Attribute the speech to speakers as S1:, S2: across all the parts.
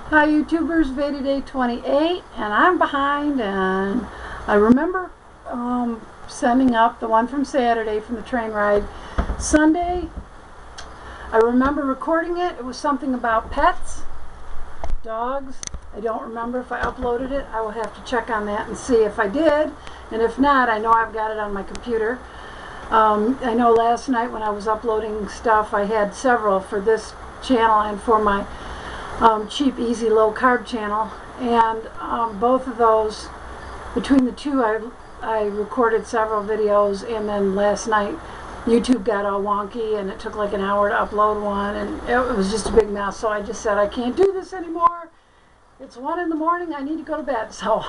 S1: Hi YouTubers, Veda Day 28, and I'm behind, and I remember sending up the one from Saturday from the train ride. Sunday, I remember recording it. It was something about pets, dogs. I don't remember if I uploaded it. I will have to check on that and see if I did, and if not, I know I've got it on my computer. I know last night when I was uploading stuff, I had several for this channel and for my cheap, easy, low carb channel, and both of those, between the two, I recorded several videos, and then last night YouTube got all wonky and it took like an hour to upload one, and it was just a big mess. So I just said, I can't do this anymore. It's 1 in the morning, I need to go to bed. So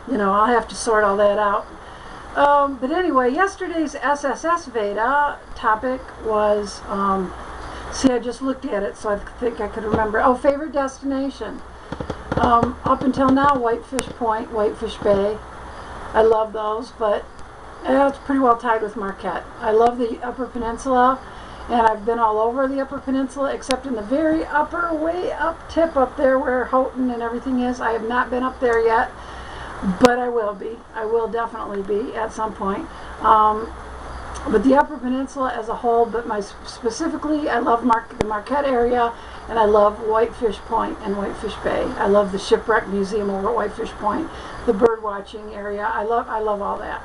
S1: you know, I'll have to sort all that out. But anyway, yesterday's SSS Veda topic was see, I just looked at it, so I think I could remember. Oh, favorite destination. Up until now, Whitefish Point, Whitefish Bay. I love those, but it's pretty well tied with Marquette. I love the Upper Peninsula, and I've been all over the Upper Peninsula, except in the very upper, way up tip up there where Houghton and everything is. I have not been up there yet, but I will be. I will definitely be at some point. But the Upper Peninsula as a whole, but specifically, I love the Marquette area, and I love Whitefish Point and Whitefish Bay. I love the Shipwreck Museum over at Whitefish Point, the bird watching area. I love all that.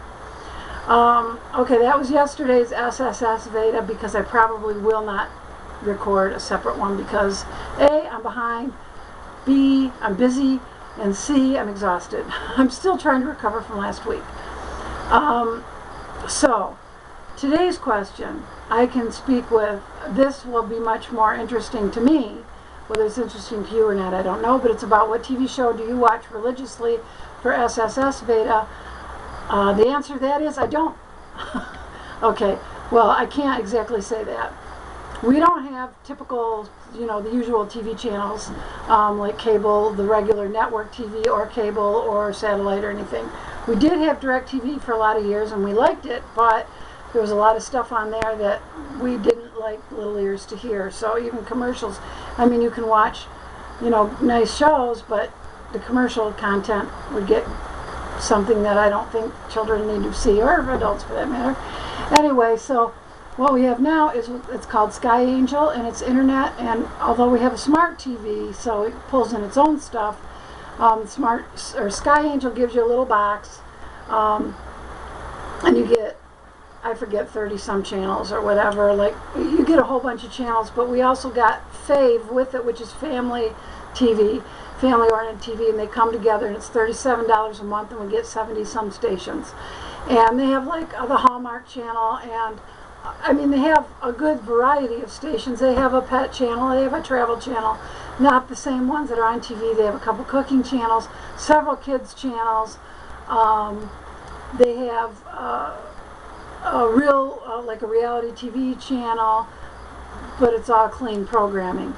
S1: Okay, that was yesterday's SSS Veda, because I probably will not record a separate one because A, I'm behind, B, I'm busy, and C, I'm exhausted. I'm still trying to recover from last week. So, today's question, I can speak with, this will be much more interesting to me. Whether it's interesting to you or not, I don't know, but it's about what TV show do you watch religiously for SSS Veda. The answer to that is, I don't. Okay, well, I can't exactly say that. We don't have typical, you know, the usual TV channels, like cable, the regular network TV, or cable, or satellite, or anything. We did have DirecTV for a lot of years, and we liked it, but there was a lot of stuff on there that we didn't like little ears to hear. So even commercials, I mean, you can watch, you know, nice shows, but the commercial content would get something that I don't think children need to see, or adults for that matter. Anyway, so what we have now is, it's called Sky Angel, and it's internet, and although we have a smart TV, so it pulls in its own stuff, Sky Angel gives you a little box, and you get, I forget, 30 some channels or whatever. Like, you get a whole bunch of channels, but we also got Fave with it, which is family TV, family oriented TV, and they come together, and it's $37 a month, and we get 70 some stations. And they have like the Hallmark channel, and I mean, they have a good variety of stations. They have a pet channel, they have a travel channel, not the same ones that are on TV. They have a couple cooking channels, several kids channels. They have a real, like a reality TV channel, but it's all clean programming.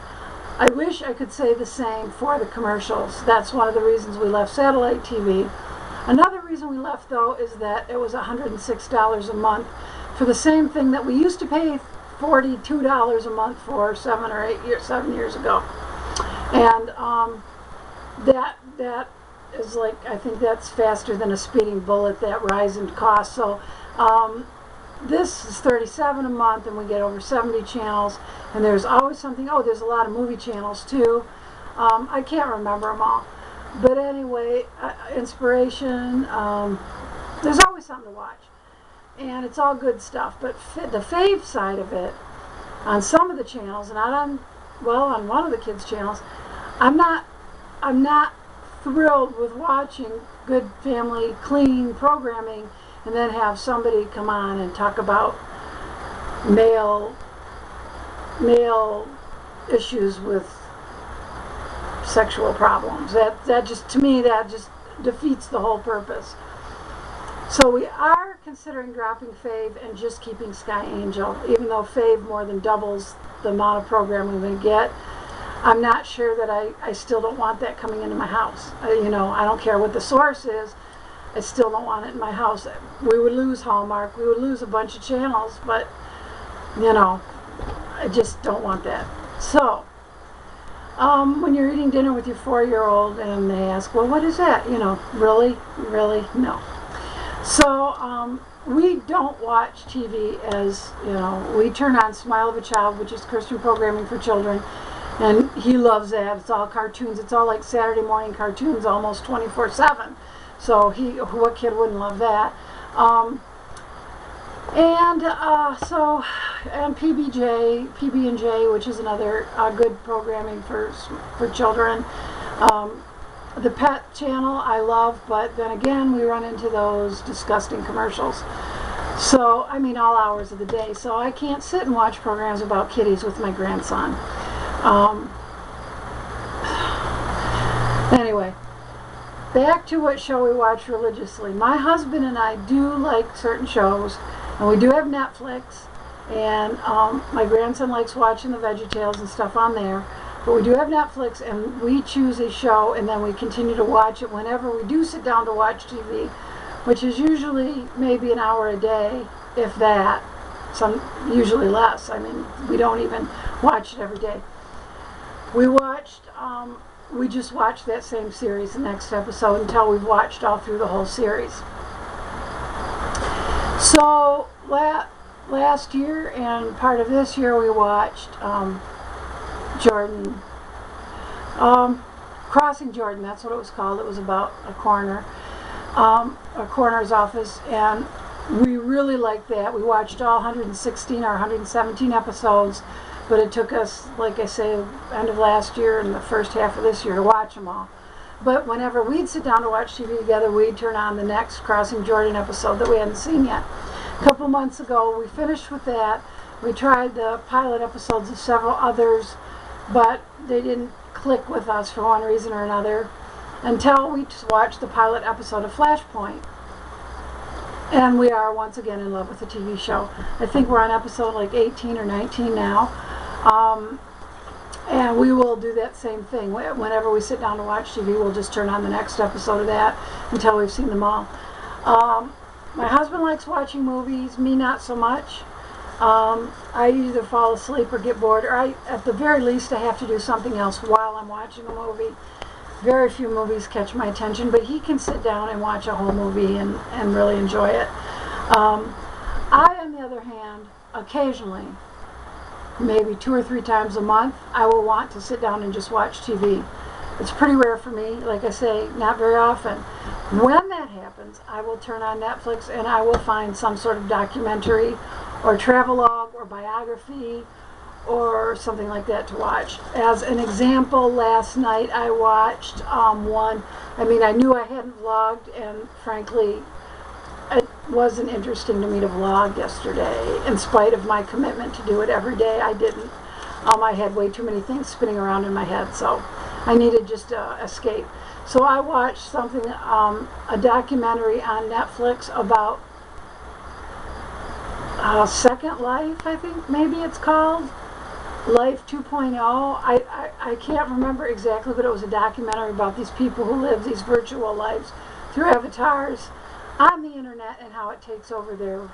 S1: I wish I could say the same for the commercials. That's one of the reasons we left satellite TV. Another reason we left, though, is that it was $106 a month for the same thing that we used to pay $42 a month for 7 years ago. And that is like, I think that's faster than a speeding bullet, that rise in cost. So this is $37 a month, and we get over 70 channels, and there's always something. Oh, there's a lot of movie channels too. I can't remember them all, but anyway, inspiration, there's always something to watch, and it's all good stuff. But the Fave side of it, on some of the channels, not on, well, on one of the kids channels, I'm not thrilled with watching good family clean programming and then have somebody come on and talk about male issues with sexual problems. That just, to me, that just defeats the whole purpose. So we are considering dropping Fave and just keeping Sky Angel, even though Fave more than doubles the amount of programming we get. I'm not sure that I still don't want that coming into my house. You know, I don't care what the source is, I still don't want it in my house. We would lose Hallmark, we would lose a bunch of channels, but, you know, I just don't want that. So, when you're eating dinner with your 4-year-old and they ask, well, what is that? You know, really? Really? No. So we don't watch TV as, you know, we turn on Smile of a Child, which is Christian programming for children, and he loves that. It's all cartoons. It's all like Saturday morning cartoons, almost 24/7. So what kid wouldn't love that? And PB&J, which is another good programming for children. The Pet Channel I love, but then again we run into those disgusting commercials. So, I mean, all hours of the day. So I can't sit and watch programs about kitties with my grandson. Anyway, back to what show we watch religiously. My husband and I do like certain shows, and we do have Netflix, and my grandson likes watching the VeggieTales and stuff on there. But we do have Netflix, and we choose a show, and then we continue to watch it whenever we do sit down to watch TV, which is usually maybe an hour a day, if that. Usually less. I mean, we don't even watch it every day. We just watched that same series, the next episode, until we've watched all through the whole series. So last year and part of this year we watched Jordan, Crossing Jordan, that's what it was called. It was about a coroner's office, and we really liked that. We watched all 116 or 117 episodes, but it took us, like I say, end of last year and the first half of this year to watch them all. But whenever we'd sit down to watch TV together, we'd turn on the next Crossing Jordan episode that we hadn't seen yet. A couple months ago, we finished with that. We tried the pilot episodes of several others, but they didn't click with us for one reason or another until we just watched the pilot episode of Flashpoint. And we are once again in love with the TV show. I think we're on episode like 18 or 19 now. And we will do that same thing. Whenever we sit down to watch TV, we'll just turn on the next episode of that until we've seen them all. My husband likes watching movies, me not so much. I either fall asleep or get bored, or at the very least I have to do something else while I'm watching a movie. Very few movies catch my attention, but he can sit down and watch a whole movie and really enjoy it. I, on the other hand, occasionally, maybe 2 or 3 times a month, I will want to sit down and just watch TV. It's pretty rare for me, like I say, not very often. When that happens, I will turn on Netflix and I will find some sort of documentary or travelogue or biography or something like that to watch. As an example, last night I watched one. I mean, I knew I hadn't vlogged, and frankly, it wasn't interesting to me to vlog yesterday. In spite of my commitment to do it every day, I didn't. I had way too many things spinning around in my head, so I needed just to escape. So I watched something, a documentary on Netflix about Second Life, I think maybe it's called. Life 2.0. I can't remember exactly, but it was a documentary about these people who live these virtual lives through avatars on the internet and how it takes over the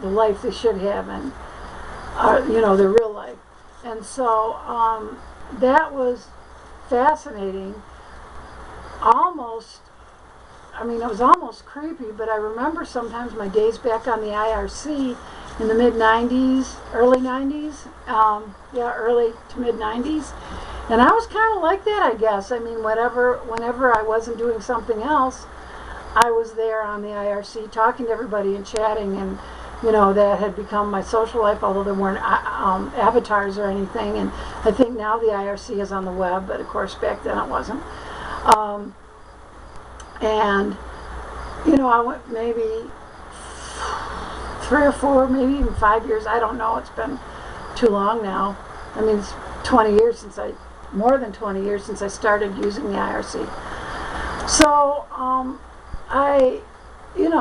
S1: life they should have and their real life. And so that was fascinating. It was almost creepy, but I remember sometimes my days back on the IRC in the mid-90s, early 90s, early to mid-90s. And I was kind of like that, I guess. I mean, whenever I wasn't doing something else, I was there on the IRC talking to everybody and chatting, and that had become my social life, although there weren't avatars or anything. And I think now the IRC is on the web, but of course back then it wasn't. I went maybe 3 or 4, maybe even 5 years. I don't know. It's been too long now. I mean, it's more than 20 years since I started using the IRC. So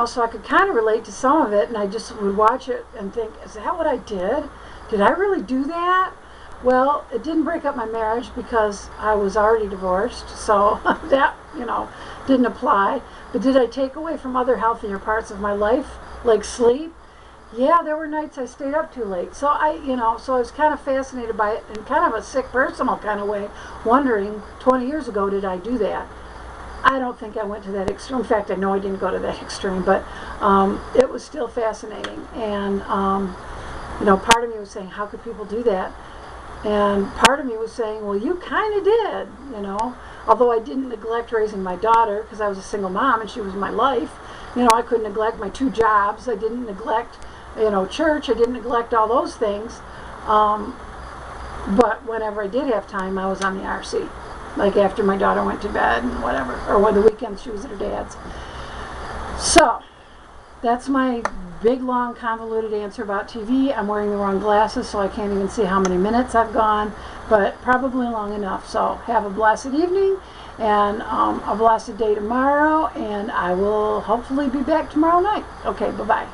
S1: so I could kind of relate to some of it, and I just would watch it and think, is that what I did? Did I really do that? Well, it didn't break up my marriage because I was already divorced, so that, didn't apply. But did I take away from other healthier parts of my life, like sleep Yeah, there were nights I stayed up too late. So so I was kind of fascinated by it in kind of a sick personal kind of way, wondering 20 years ago, did I do that? I don't think I went to that extreme. In fact, I know I didn't go to that extreme, but it was still fascinating. And, part of me was saying, how could people do that? And part of me was saying, well, you kind of did, Although I didn't neglect raising my daughter because I was a single mom and she was my life. I couldn't neglect my 2 jobs. I didn't neglect, church. I didn't neglect all those things. But whenever I did have time, I was on the RC. Like after my daughter went to bed and whatever. Or when the weekends she was at her dad's. So, that's my big, long, convoluted answer about TV. I'm wearing the wrong glasses, so I can't even see how many minutes I've gone, but probably long enough. So have a blessed evening and a blessed day tomorrow, and I will hopefully be back tomorrow night. Okay, bye-bye.